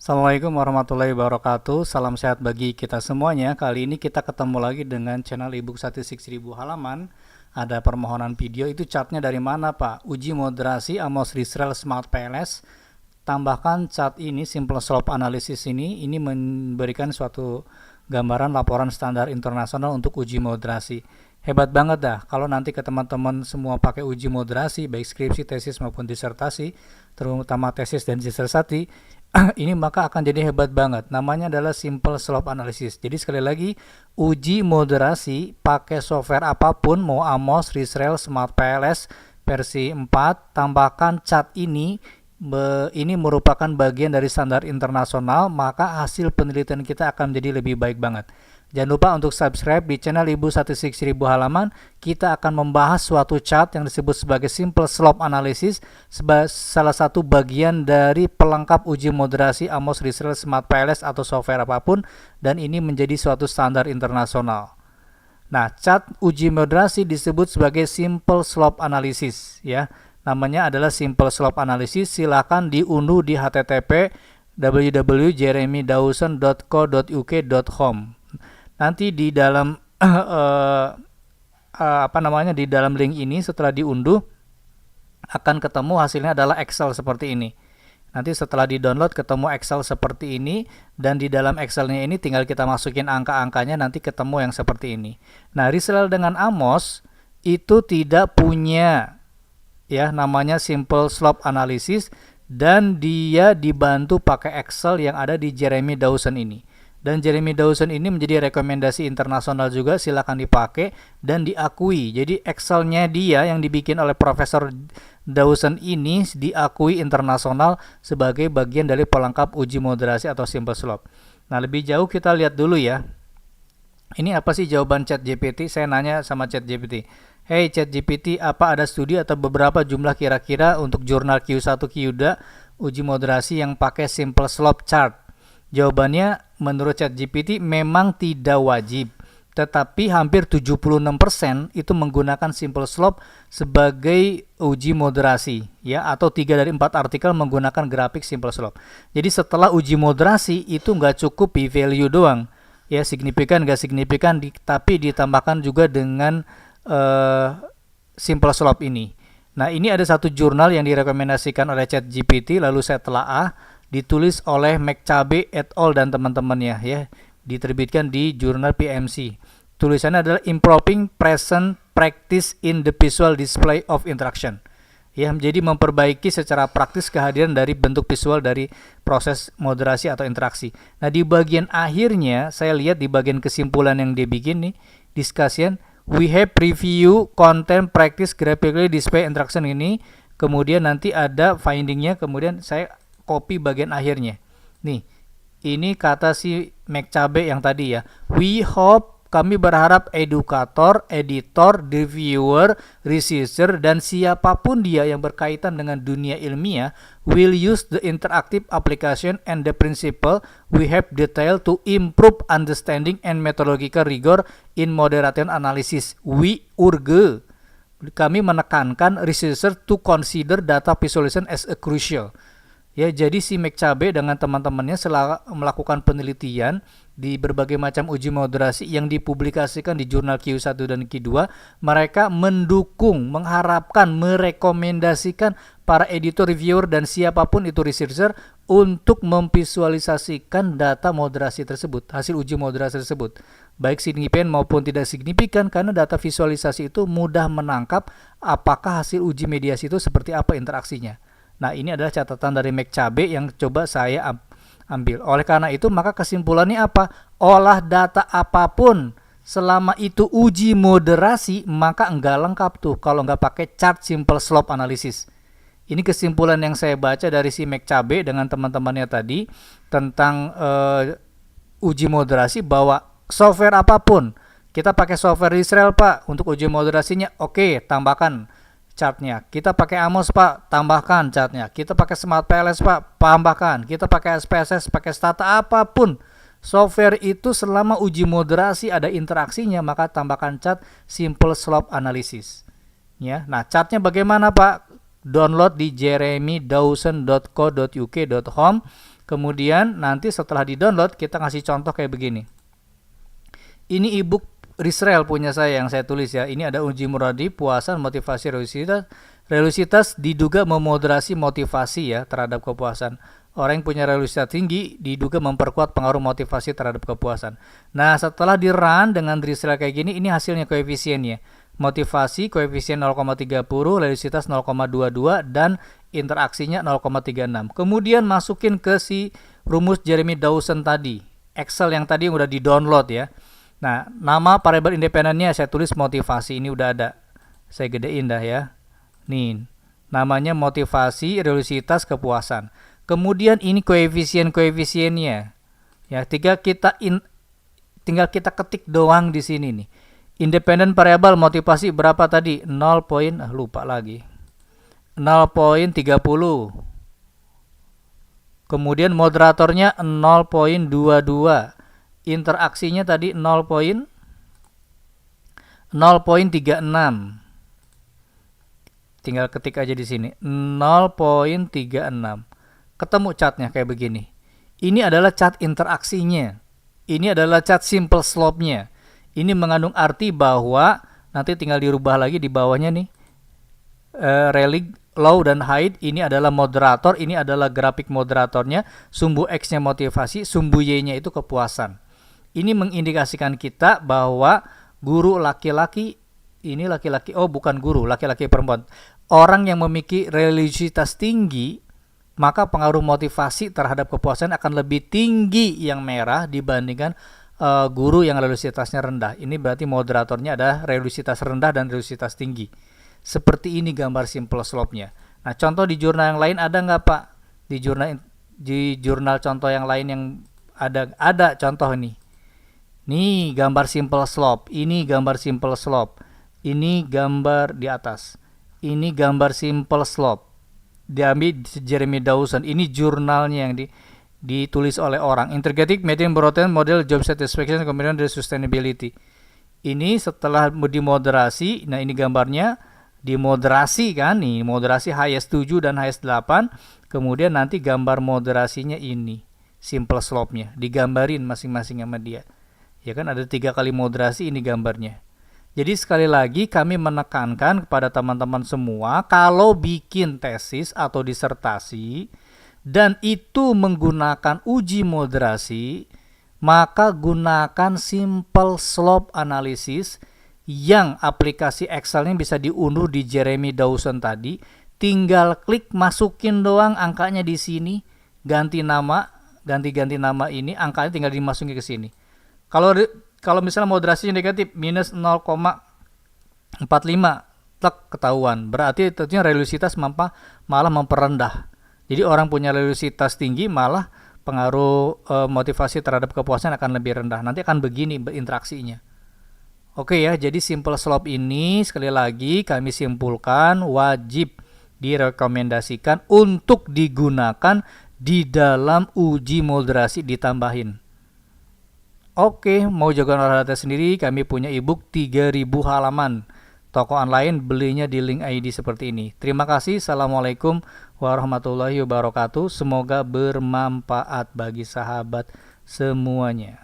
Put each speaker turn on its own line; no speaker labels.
Assalamualaikum warahmatullahi wabarakatuh. Salam sehat bagi kita semuanya. Kali ini kita ketemu lagi dengan channel ebook statistik 1000 halaman. Ada permohonan video, itu chartnya dari mana Pak? Uji moderasi Amos Rizrel Smart PLS. Tambahkan chart ini, simple slope analysis ini memberikan suatu gambaran laporan standar internasional untuk uji moderasi. Hebat banget dah kalau nanti ke teman-teman semua pakai uji moderasi, baik skripsi, tesis maupun disertasi, terutama tesis dan disertasi. Ini maka akan jadi hebat banget. Namanya adalah simple slope analysis. Jadi sekali lagi, uji moderasi pakai software apapun, mau Amos, Rizrel, Smart PLS versi 4, tambahkan chart ini merupakan bagian dari standar internasional, maka hasil penelitian kita akan menjadi lebih baik banget. Jangan lupa untuk subscribe di channel Ibu Statistik 1000 halaman. Kita akan membahas suatu chart yang disebut sebagai simple slope analysis, salah satu bagian dari pelengkap uji moderasi Amos Rizrel Smart PLS atau software apapun, dan ini menjadi suatu standar internasional. Nah, chart uji moderasi disebut sebagai simple slope analysis ya. Namanya adalah simple slope analysis. Silakan diunduh di http www.jeremydawson.co.uk.home. Nanti di dalam di dalam link ini setelah diunduh akan ketemu hasilnya adalah Excel seperti ini. Nanti setelah di-download ketemu Excel seperti ini, dan di dalam Excelnya ini tinggal kita masukin angka-angkanya, nanti ketemu yang seperti ini. Nah, Rizrel dengan Amos itu tidak punya ya namanya simple slope analysis, dan dia dibantu pakai Excel yang ada di Jeremy Dawson ini. Dan Jeremy Dawson ini menjadi rekomendasi internasional juga, silakan dipakai dan diakui. Jadi Excelnya dia yang dibikin oleh Profesor Dawson ini diakui internasional sebagai bagian dari pelengkap uji moderasi atau simple slope. Nah, lebih jauh kita lihat dulu ya. Ini apa sih jawaban ChatGPT? Saya nanya sama ChatGPT. Hey ChatGPT, apa ada studi atau beberapa jumlah kira-kira untuk jurnal Q1 QIDA uji moderasi yang pakai simple slope chart? Jawabannya menurut ChatGPT memang tidak wajib, tetapi hampir 76% itu menggunakan simple slope sebagai uji moderasi ya, atau 3 dari 4 artikel menggunakan grafik simple slope. Jadi setelah uji moderasi itu nggak cukup p-value doang ya, signifikan nggak signifikan, tapi ditambahkan juga dengan simple slope ini. Nah, ini ada satu jurnal yang direkomendasikan oleh ChatGPT, lalu saya telaah, ditulis oleh McCabe et al. Dan teman-temannya ya, diterbitkan di jurnal PMC. Tulisannya adalah Improving Present Practice in the Visual Display of Interaction. Ya, jadi memperbaiki secara praktis kehadiran dari bentuk visual dari proses moderasi atau interaksi. Nah, di bagian akhirnya saya lihat di bagian kesimpulan yang dia bikin nih, discussion, we have review content practice graphically display interaction ini. Kemudian nanti ada findingnya, kemudian saya copy bagian akhirnya. Nih, ini kata si McCabe yang tadi ya. We hope, kami berharap edukator, editor, reviewer, researcher, dan siapapun dia yang berkaitan dengan dunia ilmiah will use the interactive application and the principle we have detailed to improve understanding and methodological rigor in moderation analysis. We urge, kami menekankan researcher to consider data visualization as a crucial. Ya, jadi si McCabe dengan teman-temannya melakukan penelitian di berbagai macam uji moderasi yang dipublikasikan di jurnal Q1 dan Q2. Mereka mendukung, mengharapkan, merekomendasikan para editor, reviewer, dan siapapun itu researcher untuk memvisualisasikan data moderasi tersebut, hasil uji moderasi tersebut, baik signifikan maupun tidak signifikan, karena data visualisasi itu mudah menangkap apakah hasil uji mediasi itu seperti apa interaksinya. Nah, ini adalah catatan dari McCabe yang coba saya ambil. Oleh karena itu, maka kesimpulannya apa? Olah data apapun selama itu uji moderasi, maka enggak lengkap tuh kalau enggak pakai chart simple slope analysis. Ini kesimpulan yang saya baca dari si McCabe dengan teman-temannya tadi tentang uji moderasi, bahwa software apapun, kita pakai software Rizrel Pak untuk uji moderasinya, oke, tambahkan chartnya. Kita pakai Amos Pak, tambahkan chartnya. Kita pakai Smart PLS Pak, tambahkan. Kita pakai SPSS, pakai Stata, apapun software itu selama uji moderasi ada interaksinya, maka tambahkan chart simple slope analysis. Ya, nah chartnya bagaimana Pak? download di jeremydawson.co.uk.home. Kemudian nanti setelah di-download kita ngasih contoh kayak begini. Ini ebook Risrael punya saya yang saya tulis ya. Ini ada uji muradi, puasan, motivasi, religiositas. Religiositas diduga memoderasi motivasi ya terhadap kepuasan. Orang yang punya religiositas tinggi diduga memperkuat pengaruh motivasi terhadap kepuasan. Nah, setelah di-run dengan Risrael kayak gini, ini hasilnya koefisiennya. Motivasi koefisien 0,30, religiositas 0,22 dan interaksinya 0,36. Kemudian masukin ke si rumus Jeremy Dawson tadi, Excel yang tadi yang udah di-download ya. Nah, nama variabel independennya saya tulis motivasi, ini udah ada. Saya gedein dah ya. Nih, namanya motivasi, religiositas, kepuasan. Kemudian ini koefisien-koefisiennya. Ya, tinggal kita ketik doang di sini nih. Independent variable motivasi berapa tadi? 0, lupa lagi. 0,30. Kemudian moderatornya 0,22. Interaksinya tadi 0,36. Tinggal ketik aja di sini 0,36. Ketemu catnya kayak begini. Ini adalah cat interaksinya. Ini adalah cat simple slope-nya. Ini mengandung arti bahwa nanti tinggal dirubah lagi di bawahnya nih. Rayleigh, low dan height ini adalah moderator, ini adalah grafik moderatornya, sumbu X-nya motivasi, sumbu Y-nya itu kepuasan. Ini mengindikasikan kita bahwa guru laki-laki, ini laki-laki, oh bukan guru, laki-laki perempuan. Orang yang memiliki religiositas tinggi, maka pengaruh motivasi terhadap kepuasan akan lebih tinggi yang merah dibandingkan guru yang religiositasnya rendah. Ini berarti moderatornya ada religiositas rendah dan religiositas tinggi. Seperti ini gambar simple slope-nya. Nah, contoh di jurnal yang lain ada nggak Pak? Di jurnal contoh yang lain yang ada contoh nih. Nih gambar simple slope. Ini gambar simple slope. Ini gambar di atas. Ini gambar simple slope. Diambil Jeremy Dawson. Ini jurnalnya yang ditulis oleh orang. Integrated Medium Broadband Model Job Satisfaction kemudian dari Sustainability. Ini setelah dimoderasi, nah ini gambarnya dimoderasi kan nih, moderasi highest 7 dan highest 8. Kemudian nanti gambar moderasinya ini, simple slope-nya digambarin masing-masing sama dia. Ya kan ada 3 kali moderasi, ini gambarnya. Jadi sekali lagi kami menekankan kepada teman-teman semua kalau bikin tesis atau disertasi dan itu menggunakan uji moderasi, maka gunakan simple slope analysis yang aplikasi Excelnya bisa diunduh di Jeremy Dawson tadi. Tinggal klik masukin doang angkanya di sini, ganti nama ini, angkanya tinggal dimasukin ke sini. Kalau misalnya moderasinya negatif minus 0,45, tek ketahuan. Berarti tentunya religiositas malah memperendah. Jadi orang punya religiositas tinggi malah pengaruh motivasi terhadap kepuasan akan lebih rendah. Nanti akan begini berinteraksinya. Oke ya, jadi simple slope ini sekali lagi kami simpulkan wajib direkomendasikan untuk digunakan di dalam uji moderasi ditambahin. Oke, mau jagoan olahraga sendiri kami punya ebook 3000 halaman. Toko online belinya di link ID seperti ini. Terima kasih. Assalamualaikum warahmatullahi wabarakatuh. Semoga bermanfaat bagi sahabat semuanya.